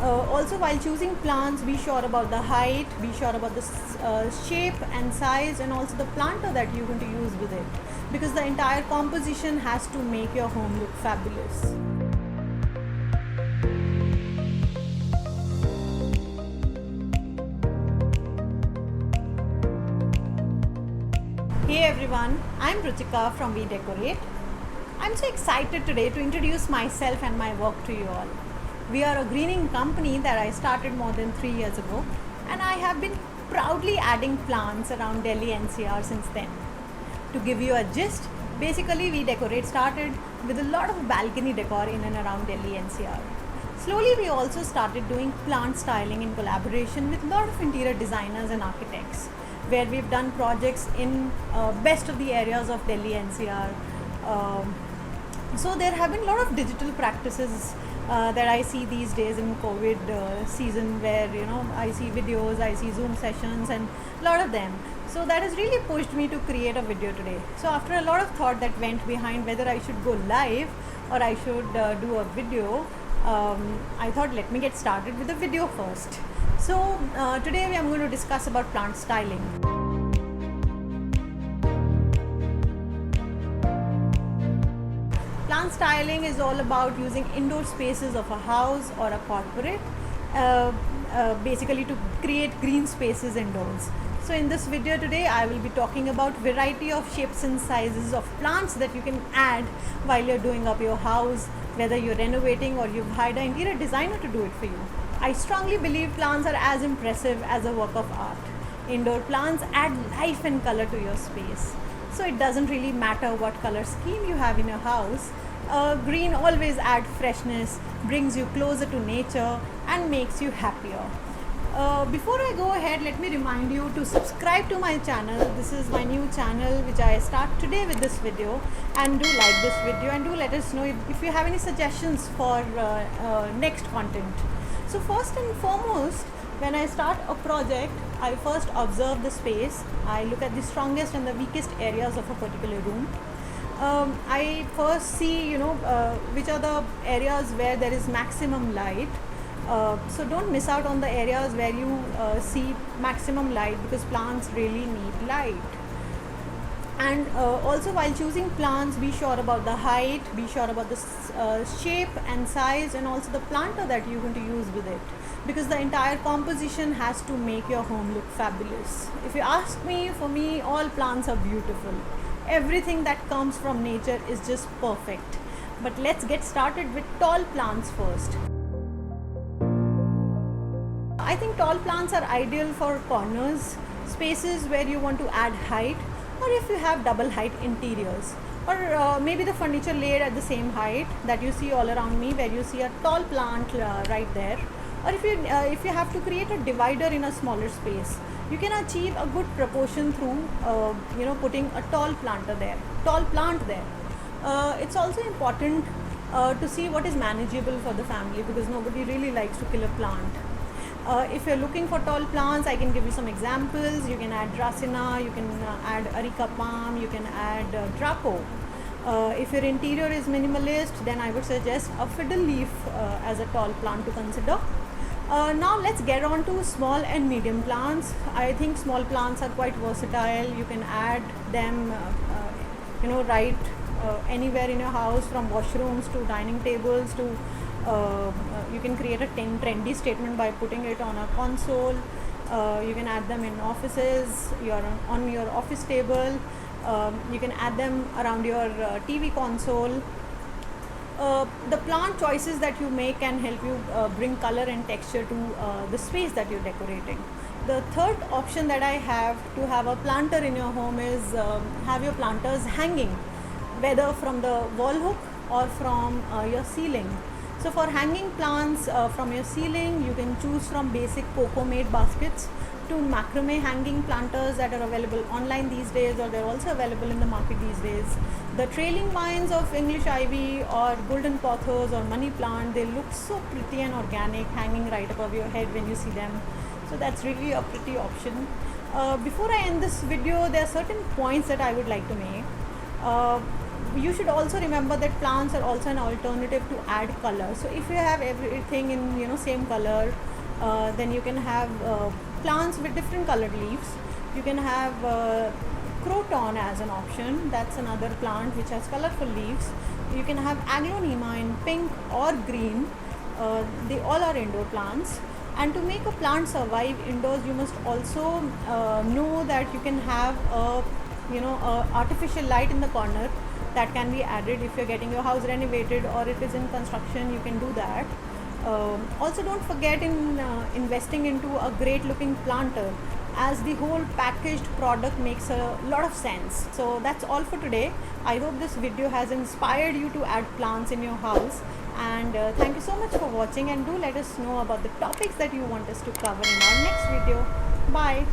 Also, while choosing plants, be sure about the height, be sure about the shape and size, and also the planter that you're going to use with it, because the entire composition has to make your home look fabulous. Hey everyone, I'm Ruchika from We Decorate. I'm so excited today to introduce myself and my work to you all. We are a greening company that I started more than 3 years ago, and I have been proudly adding plants around Delhi NCR since then. To give you a gist, basically We Decorate started with a lot of balcony decor in and around Delhi NCR. Slowly we also started doing plant styling in collaboration with a lot of interior designers and architects, where we've done projects in best of the areas of Delhi NCR. So there have been a lot of digital practices that I see these days in COVID season, where I see videos, I see Zoom sessions, and a lot of them. So that has really pushed me to create a video today. So after a lot of thought that went behind whether I should go live or I should do a video, I thought let me get started with the video first. So today I'm going to discuss about plant styling. Plant styling is all about using indoor spaces of a house or a corporate, basically to create green spaces indoors. So in this video today I will be talking about variety of shapes and sizes of plants that you can add while you're doing up your house, whether you're renovating or you've hired an interior designer to do it for you. I strongly believe plants are as impressive as a work of art. Indoor plants add life and color to your space. So it doesn't really matter what color scheme you have in your house. Green always adds freshness, brings you closer to nature, and makes you happier. Before I go ahead, let me remind you to subscribe to my channel. This is my new channel which I start today with this video, and do like this video and do let us know if you have any suggestions for next content. So first and foremost, when I start a project, I first observe the space. I look at the strongest and the weakest areas of a particular room. I first see which are the areas where there is maximum light. So don't miss out on the areas where you see maximum light, because plants really need light. And also while choosing plants, be sure about the height, be sure about the shape and size, and also the planter that you're going to use with it, because the entire composition has to make your home look fabulous. If you ask me, for me all plants are beautiful. Everything that comes from nature is just perfect. But let's get started with tall plants first. I think tall plants are ideal for corners, spaces where you want to add height, or if you have double height interiors, or maybe the furniture laid at the same height that you see all around me, where you see a tall plant right there. Or if you have to create a divider in a smaller space, you can achieve a good proportion through putting a tall plant there. It's also important to see what is manageable for the family, because nobody really likes to kill a plant. If you're looking for tall plants, I can give you some examples. You can add Dracena, you can add Areca palm, you can add Draco. If your interior is minimalist, then I would suggest a fiddle leaf as a tall plant to consider. Now let's get on to small and medium plants. I think small plants are quite versatile. You can add them right anywhere in your house, from washrooms to dining tables to you can create a trendy statement by putting it on a console. You can add them in offices, on your office table. You can add them around your TV console. The plant choices that you make can help you bring color and texture to the space that you're decorating. The third option that I have to have a planter in your home is have your planters hanging, whether from the wall hook or from your ceiling. So for hanging plants from your ceiling, you can choose from basic cocoa made baskets to macrame hanging planters that are available online these days, or they're also available in the market these days. The trailing vines of English ivy or golden pothos or money plant, they look so pretty and organic hanging right above your head when you see them. So that's really a pretty option. Before I end this video, there are certain points that I would like to make. you should also remember that plants are also an alternative to add color. So if you have everything in same color, then you can have plants with different colored leaves. You can have croton as an option. That's another plant which has colorful leaves. You can have aglaonema in pink or green. They all are indoor plants. And to make a plant survive indoors, you must also know that you can have a artificial light in the corner that can be added. If you're getting your house renovated or it is in construction, you can do that. Also, don't forget in investing into a great looking planter, as the whole packaged product makes a lot of sense. So that's all for today. I hope this video has inspired you to add plants in your house, and thank you so much for watching, and do let us know about the topics that you want us to cover in our next video. Bye.